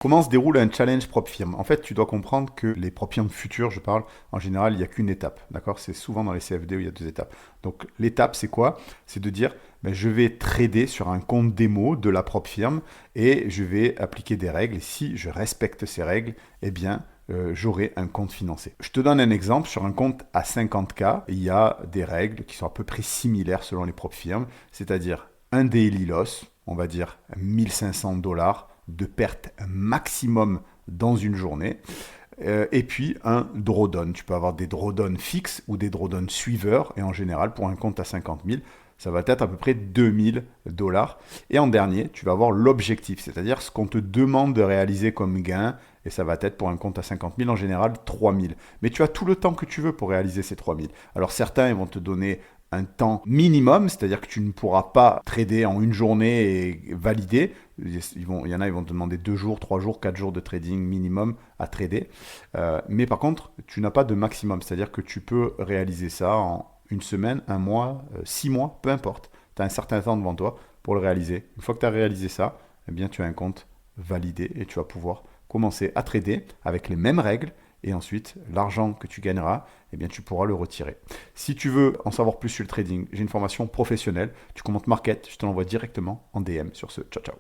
Comment se déroule un challenge propre firme? En fait, tu dois comprendre que les propres firmes futures, je parle, en général, il n'y a qu'une étape. D'accord? C'est souvent dans les CFD où il y a deux étapes. Donc, l'étape, c'est quoi? C'est de dire, ben, je vais trader sur un compte démo de la propre firme et je vais appliquer des règles. Et si je respecte ces règles, eh bien, j'aurai un compte financé. Je te donne un exemple. Sur un compte à 50K, il y a des règles qui sont à peu près similaires selon les propres firmes, c'est-à-dire un daily loss, on va dire 1500 $ de perte maximum dans une journée. Et puis un drawdown. Tu peux avoir des drawdowns fixes ou des drawdowns suiveurs. Et en général, pour un compte à 50 000, ça va être à peu près 2000 $. Et en dernier, tu vas avoir l'objectif, c'est-à-dire ce qu'on te demande de réaliser comme gain. Et ça va être pour un compte à 50 000, en général 3000. Mais tu as tout le temps que tu veux pour réaliser ces 3000. Alors certains ils vont te donner un temps minimum, c'est-à-dire que tu ne pourras pas trader en une journée et valider. Il y en a, ils vont te demander 2 jours, 3 jours, 4 jours de trading minimum à trader. Mais par contre, tu n'as pas de maximum, c'est-à-dire que tu peux réaliser ça en une semaine, un mois, 6 mois, peu importe. Tu as un certain temps devant toi pour le réaliser. Une fois que tu as réalisé ça, eh bien, tu as un compte validé et tu vas pouvoir commencer à trader avec les mêmes règles et ensuite l'argent que tu gagneras, eh bien, tu pourras le retirer. Si tu veux en savoir plus sur le trading, j'ai une formation professionnelle. Tu commentes Market, je te l'envoie directement en DM sur ce. Ciao, ciao.